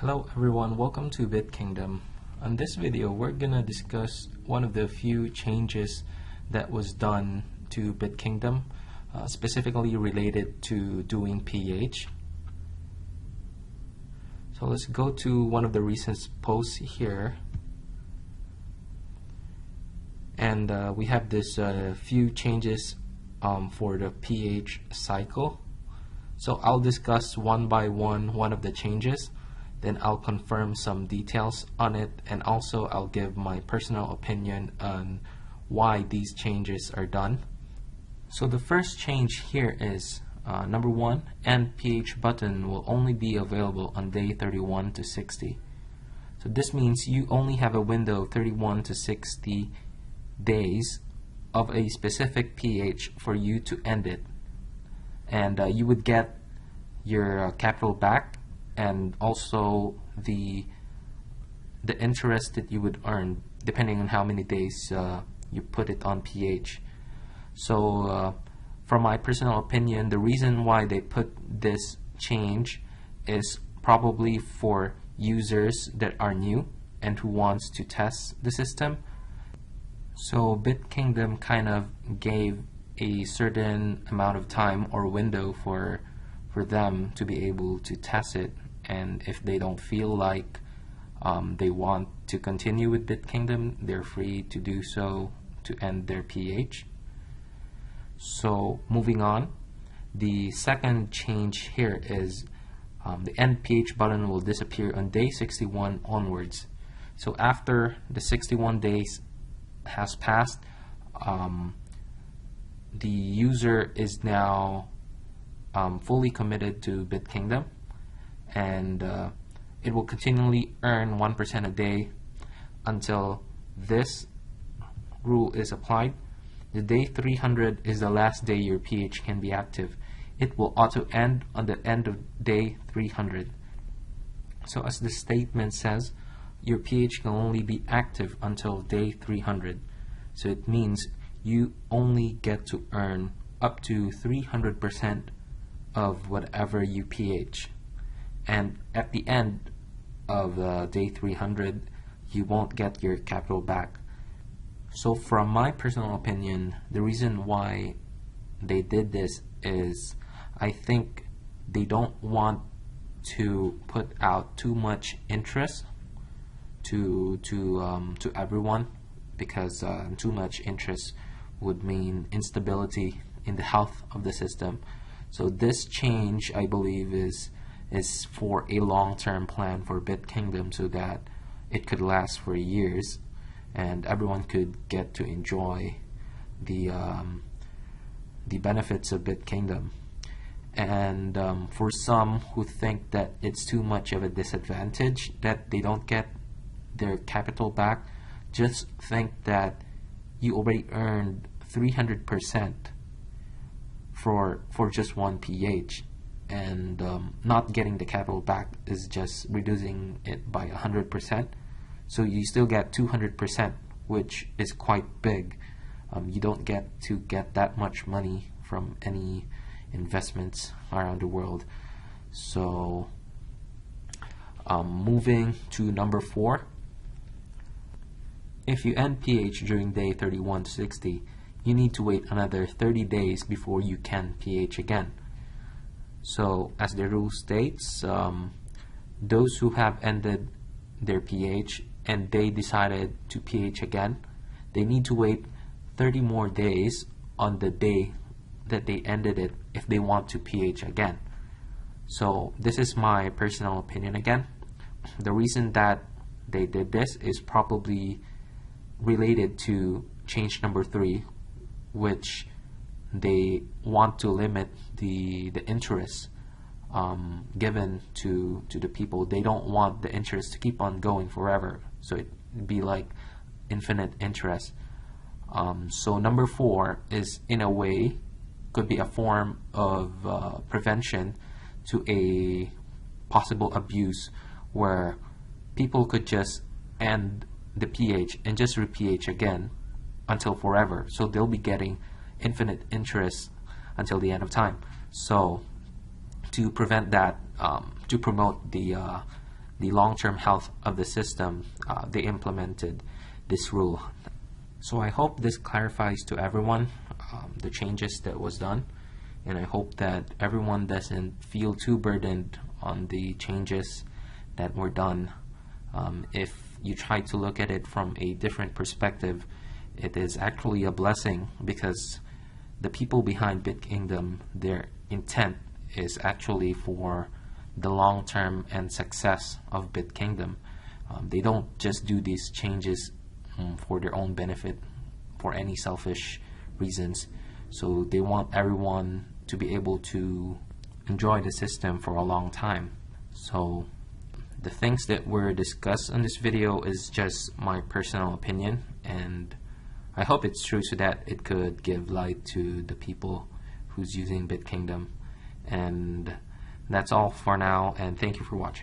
Hello everyone, welcome to BitKingdom. On this video, we're gonna discuss one of the few changes that was done to BitKingdom, specifically related to doing pH. So let's go to one of the recent posts here, and we have this few changes for the pH cycle. So I'll discuss one by one of the changes. Then I'll confirm some details on it, and also I'll give my personal opinion on why these changes are done. So the first change here is number one, end pH button will only be available on day 31 to 60. So this means you only have a window 31 to 60 days of a specific pH for you to end it, and you would get your capital back, and also the interest that you would earn depending on how many days you put it on pH. So from my personal opinion, the reason why they put this change is probably for users that are new and who wants to test the system. So BitKingdom kind of gave a certain amount of time or window for them to be able to test it, and if they don't feel like they want to continue with BitKingdom, they're free to do so to end their pH. So moving on, the second change here is the end pH button will disappear on day 61 onwards. So after the 61 days has passed, the user is now fully committed to BitKingdom, and it will continually earn 1% a day until this rule is applied. The day 300 is the last day your pH can be active. It will auto end on the end of day 300. So as the statement says, your pH can only be active until day 300. So it means you only get to earn up to 300% of whatever you pH, and at the end of day 300 you won't get your capital back. So from my personal opinion, the reason why they did this is I think they don't want to put out too much interest to everyone, because too much interest would mean instability in the health of the system. So this change, I believe, is for a long-term plan for BitKingdom, so that it could last for years and everyone could get to enjoy the benefits of BitKingdom. And for some who think that it's too much of a disadvantage that they don't get their capital back, just think that you already earned 300% for just one pH, and not getting the capital back is just reducing it by 100%. So you still get 200%, which is quite big. You don't get to get that much money from any investments around the world. So moving to number 4, if you end pH during day 31 to 60, you need to wait another 30 days before you can pH again. So as the rule states, those who have ended their pH and they decided to pH again, they need to wait 30 more days on the day that they ended it if they want to pH again. So this is my personal opinion again. The reason that they did this is probably related to change number 3, which they want to limit the interest given to the people. They don't want the interest to keep on going forever, so it'd be like infinite interest. So number 4 is, in a way, could be a form of prevention to a possible abuse, where people could just end the pH and just re-pH again until forever. So they'll be getting infinite interest until the end of time. So to prevent that, to promote the the long-term health of the system, they implemented this rule. So I hope this clarifies to everyone the changes that was done, and I hope that everyone doesn't feel too burdened on the changes that were done. If you try to look at it from a different perspective, it is actually a blessing, because the people behind BitKingdom, their intent is actually for the long-term and success of BitKingdom. They don't just do these changes for their own benefit, for any selfish reasons. So they want everyone to be able to enjoy the system for a long time. So the things that were discussed in this video is just my personal opinion, and I hope it's true so that it could give light to the people who's using BitKingdom. And that's all for now, and thank you for watching.